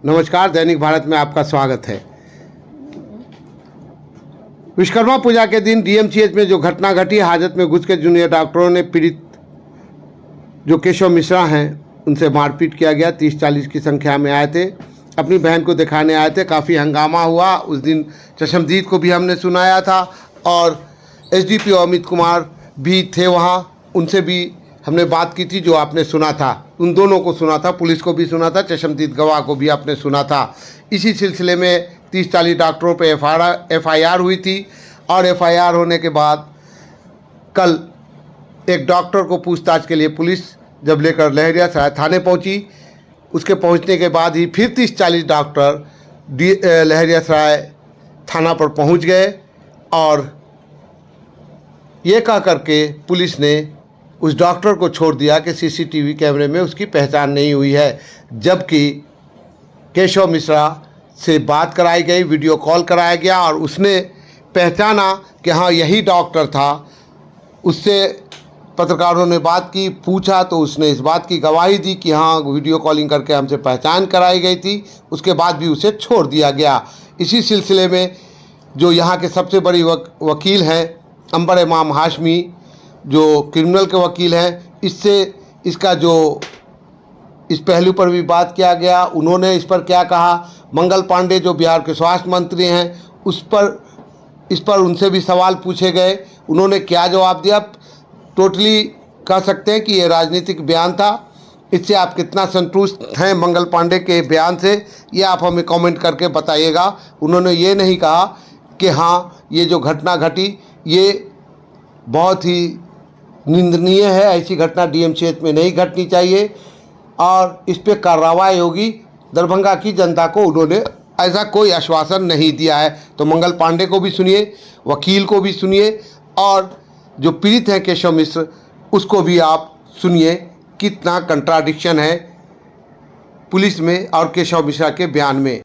नमस्कार, दैनिक भारत में आपका स्वागत है। विश्वकर्मा पूजा के दिन डीएमसीएच में जो घटना घटी, हाजत में घुस के जूनियर डॉक्टरों ने पीड़ित जो केशव मिश्रा हैं उनसे मारपीट किया गया। 30-40 की संख्या में आए थे, अपनी बहन को दिखाने आए थे। काफ़ी हंगामा हुआ। उस दिन चशमदीद को भी हमने सुनाया था और एसडीपीओ अमित कुमार भी थे वहाँ, उनसे भी हमने बात की थी। जो आपने सुना था, उन दोनों को सुना था, पुलिस को भी सुना था, चशमदीद गवाह को भी आपने सुना था। इसी सिलसिले में 30-40 डॉक्टरों पे एफआईआर हुई थी और एफआईआर होने के बाद कल एक डॉक्टर को पूछताछ के लिए पुलिस जब लेकर लहरियासराय थाने पहुंची, उसके पहुंचने के बाद ही फिर 30-40 डॉक्टर लहरियासराय थाना पर पहुंच गए और ये कह करके पुलिस ने उस डॉक्टर को छोड़ दिया कि सीसीटीवी कैमरे में उसकी पहचान नहीं हुई है। जबकि केशव मिश्रा से बात कराई गई, वीडियो कॉल कराया गया और उसने पहचाना कि हाँ यही डॉक्टर था। उससे पत्रकारों ने बात की, पूछा तो उसने इस बात की गवाही दी कि हाँ वीडियो कॉलिंग करके हमसे पहचान कराई गई थी। उसके बाद भी उसे छोड़ दिया गया। इसी सिलसिले में जो यहाँ के सबसे बड़ी वकील हैं अंबर इमाम हाशमी, जो क्रिमिनल के वकील हैं, इसका जो इस पहलू पर भी बात किया गया। उन्होंने इस पर क्या कहा, मंगल पांडे जो बिहार के स्वास्थ्य मंत्री हैं इस पर उनसे भी सवाल पूछे गए। उन्होंने क्या जवाब दिया, टोटली कह सकते हैं कि ये राजनीतिक बयान था। इससे आप कितना संतुष्ट हैं मंगल पांडे के बयान से, ये आप हमें कमेंट करके बताइएगा। उन्होंने ये नहीं कहा कि हाँ ये जो घटना घटी ये बहुत ही निंदनीय है, ऐसी घटना डीएमसीएच में नहीं घटनी चाहिए और इस पर कार्रवाई होगी। दरभंगा की जनता को उन्होंने ऐसा कोई आश्वासन नहीं दिया है। तो मंगल पांडे को भी सुनिए, वकील को भी सुनिए और जो पीड़ित हैं केशव मिश्र उसको भी आप सुनिए। कितना कंट्राडिक्शन है पुलिस में और केशव मिश्रा के बयान में।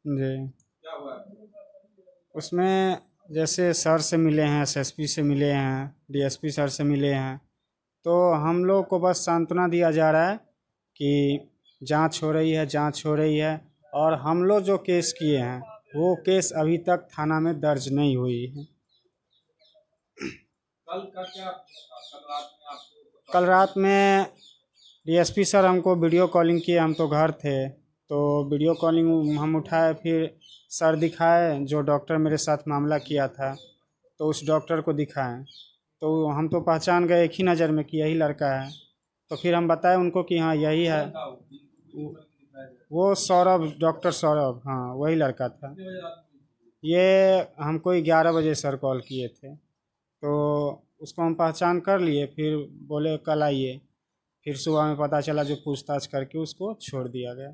जी, उसमें जैसे सर से मिले हैं, एसएसपी से मिले हैं, डीएसपी सर से मिले हैं, तो हम लोग को बस सांत्वना दिया जा रहा है कि जांच हो रही है, जांच हो रही है। और हम लोग जो केस किए हैं वो केस अभी तक थाना में दर्ज नहीं हुई है। कल रात में डीएसपी सर हमको वीडियो कॉलिंग किए, हम तो घर थे, तो वीडियो कॉलिंग हम उठाए, फिर सर दिखाए जो डॉक्टर मेरे साथ मामला किया था, तो उस डॉक्टर को दिखाएं तो हम तो पहचान गए एक ही नज़र में कि यही लड़का है। तो फिर हम बताए उनको कि हाँ यही है। वो सौरभ, डॉक्टर सौरभ, हाँ वही लड़का था। ये हमको 11 बजे सर कॉल किए थे, तो उसको हम पहचान कर लिए। फिर बोले कल आइए। फिर सुबह में पता चला, जो पूछताछ करके उसको छोड़ दिया गया।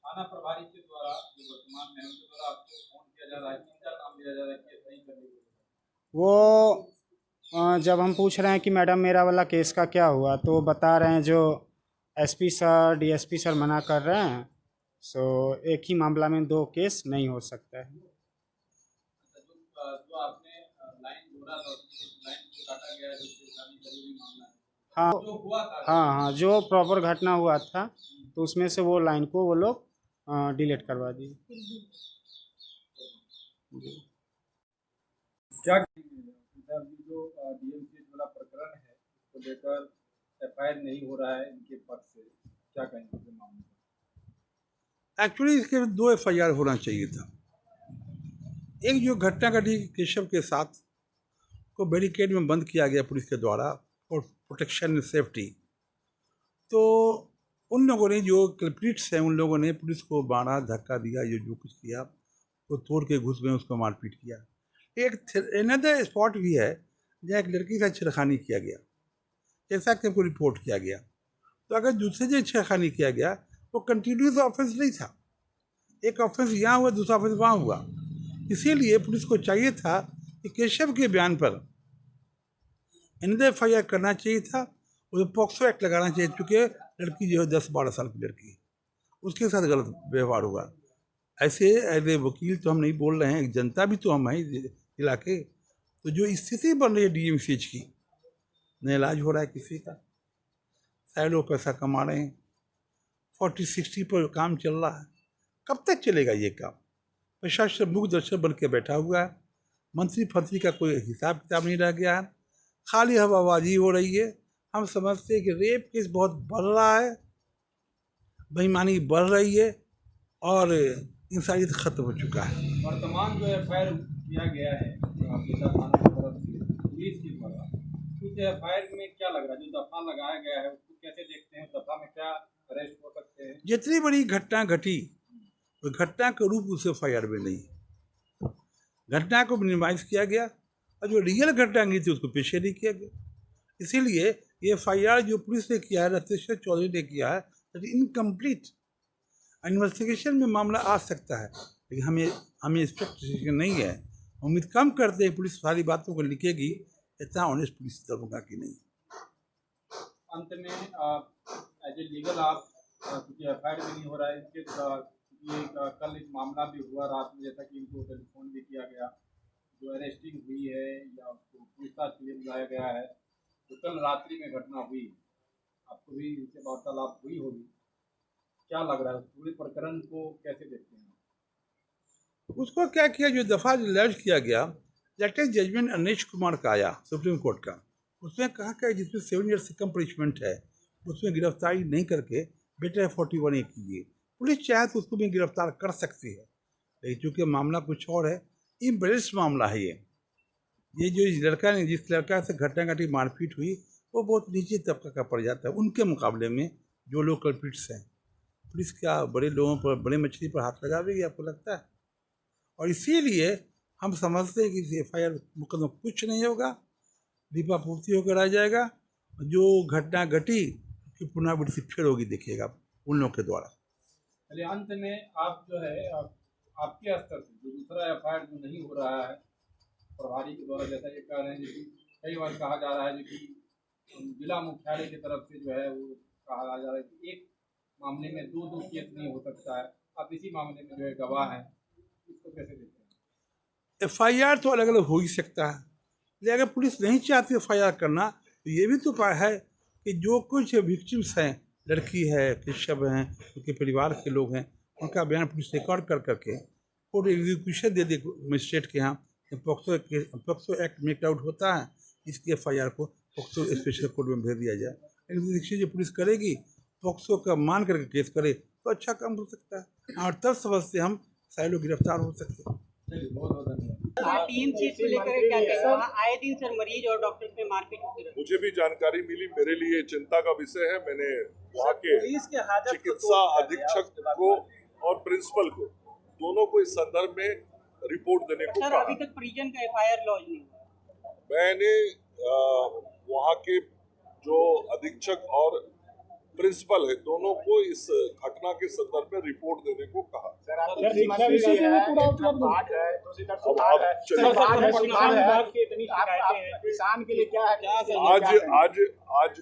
थाना प्रभारी के द्वारा जो वर्तमान है उनके द्वारा आपको फोन किया जा रहा है, किनका नाम लिया जा रहा है कि सही करने के लिए? वो जब हम पूछ रहे हैं कि मैडम मेरा वाला केस का क्या हुआ, तो बता रहे हैं जो एसपी सर डीएसपी सर मना कर रहे हैं, सो एक ही मामला में 2 केस नहीं हो सकता है। जो आपने लाइन जोड़ा था, लाइन को काटा गया है, जरूरी मामला है। हाँ जो हुआ था, हाँ, जो प्रॉपर घटना हुआ था, तो उसमें से वो लाइन को वो लोग डिलीट करवा दिए। क्या जो डीएमसीएच वाला प्रकरण है उसको लेकर एफआईआर नहीं हो रहा है इनके पक्ष से, क्या कहेंगे इस मामले में? एक्चुअली इसके 2 एफआईआर होना चाहिए था। एक जो घटना घटी केशव के साथ को बैरिकेड में बंद किया गया पुलिस के द्वारा और प्रोटेक्शन सेफ्टी, तो उन लोगों ने जो कल्प्रिट्स हैं उन लोगों ने पुलिस को मारा, धक्का दिया, ये जो कुछ किया वो तोड़ के घुस गए, उसको मारपीट किया। एक अनदर स्पॉट भी है जहाँ एक लड़की का छेड़खानी किया गया, जैसा कि हमको रिपोर्ट किया गया। तो अगर दूसरे जो छेड़खानी किया गया वो कंटिन्यूस ऑफेंस नहीं था, एक ऑफेंस यहाँ हुआ, दूसरा ऑफेंस वहाँ हुआ। इसीलिए पुलिस को चाहिए था कि केशव के बयान पर अनदर एफआईआर करना चाहिए था, उसे पॉक्सो एक्ट लगाना चाहिए, चूँकि लड़की जो है 10-12 साल की लड़की, उसके साथ गलत व्यवहार हुआ। ऐसे एज ए वकील तो हम नहीं बोल रहे हैं, एक जनता भी तो हम हैं जिला के, तो जो स्थिति बन रही है डीएमसीएच की, न इलाज हो रहा है किसी का, सारे लोग पैसा कमा रहे हैं, 40-60 पर काम चल रहा है। कब तक चलेगा ये काम? प्रशासन मुख दर्शक बन के बैठा हुआ है, मंत्री फंत्री का कोई हिसाब किताब नहीं रह गया है, खाली हवाबाजी हो रही है। हम समझते हैं कि रेप केस बहुत बढ़ रहा है, बेईमानी बढ़ रही है और इंसानियत खत्म हो चुका है। वर्तमान जो एफआईआर किया गया है आपके थाना की तरफ से पुलिस की द्वारा, उस एफआईआर में क्या लग रहा है? जो दफा लगाया गया है उसको कैसे देखते हैं? दफा में क्या अरेस्ट हो सकते हैं? जितनी बड़ी घटना घटी, तो घटना के रूप उस एफआईआर में नहीं, घटना को मिनिमाइज किया गया और जो रियल घटना हुई थी उसको पेश नहीं किया गया। इसीलिए ये एफआईआर जो पुलिस ने किया है, रत्नेश्वर चौधरी ने किया है, इनकम्प्लीट। इन्वेस्टिगेशन में मामला आ सकता है, लेकिन हमें स्पष्ट नहीं है। उम्मीद कम करते हैं पुलिस सारी बातों को लिखेगी, इतना ऑनेस्ट पुलिस दबोगा कि नहीं। अंत में एज ए लीगल आप क्योंकि एफआईआर भी नहीं हो रहा है इसके ये कल एक मामला भी हुआ रात में, जैसा कि इनको टेलीफोन भी किया गया, जो अरेस्टिंग हुई है या उसको पूछताछ के लिए बुलाया गया है, तो कल रात्रि में घटना हुई, आपको भी इससे वार्तालाप हुई होगी, क्या लग रहा है? पूरे प्रकरण को कैसे देखते हैं? उसको क्या किया, जो दफा लॉन्च किया गया, लेटेस्ट जजमेंट अनिश कुमार का आया सुप्रीम कोर्ट का, उसमें कहा कि जिसमें 7 ईयर से कम पनिशमेंट है उसमें गिरफ्तारी नहीं करके बेटर 41A कीजिए। पुलिस चाहे तो उसको भी गिरफ्तार कर सकती है, लेकिन चूँकि मामला कुछ और है, इम्बेलेंस मामला है ये जो जिस लड़का से घटना घटी मारपीट हुई वो बहुत नीचे तबका का पड़ जाता है उनके मुकाबले में जो लोग कल्प्रिट्स हैं। पुलिस क्या बड़े लोगों पर, बड़े मछली पर हाथ लगावेगी, आपको लगता है? और इसीलिए हम समझते हैं कि एफआईआर मुकदमा कुछ नहीं होगा, दीपापूर्ति होकर रह जाएगा। जो घटना घटी की पुनरावृत्ति फिर होगी, देखिएगा उन लोगों के द्वारा। चलिए, अंत में आप जो है आपके स्तर से जो दूसरा एफआईआर जो नहीं हो रहा है प्रभारी के द्वारा, जैसा ये कह रहे हैं, जो कि कई बार कहा जा रहा है, जो कि जिला मुख्यालय की तरफ से जो है वो कहा जा रहा है कि एक मामले में दो केस नहीं हो सकता है, आप इसी मामले में जो है गवाह हैं, इसको कैसे देखते हैं? एफआईआर तो अलग अलग हो ही सकता है, लेकिन अगर पुलिस नहीं चाहती एफआईआर करना तो ये भी तो उपाय है कि जो कुछ विक्टिम्स हैं, लड़की है, केशव हैं, उनके परिवार के लोग हैं, उनका बयान पुलिस रिकॉर्ड कर करके कोर्ट एग्जीक्यूशन दे दे मजिस्ट्रेट के यहाँ। पॉक्सो एक्ट मेक आउट होता है, इसकी एफआईआर को पॉक्सो स्पेशल कोर्ट में भेज दिया जाए। एग्जीक्यूशन जो पुलिस करेगी, पॉक्सो का मान करके केस करे तो अच्छा काम हो सकता है, और तब समझते हम सारे लोग गिरफ्तार हो सकते हैं। चलिए, बहुत बहुत धन्यवाद। टीम चीज को लेकर क्या कहना है? आए दिन सर मरीज और डॉक्टर पे मारपीट होती रहती है। मुझे भी जानकारी मिली, मेरे लिए चिंता का विषय है। मैंने वहाँ के चिकित्सा अधीक्षक को और प्रिंसिपल को, दोनों को इस संदर्भ में रिपोर्ट देने को सर कहा। अभी तक परिजन का एफआईआर लॉन्च नहीं हुआ। मैंने वहाँ के जो अधीक्षक और प्रिंसिपल है, दोनों को इस घटना के संदर्भ में रिपोर्ट देने को कहा। किसान के लिए क्या है? आज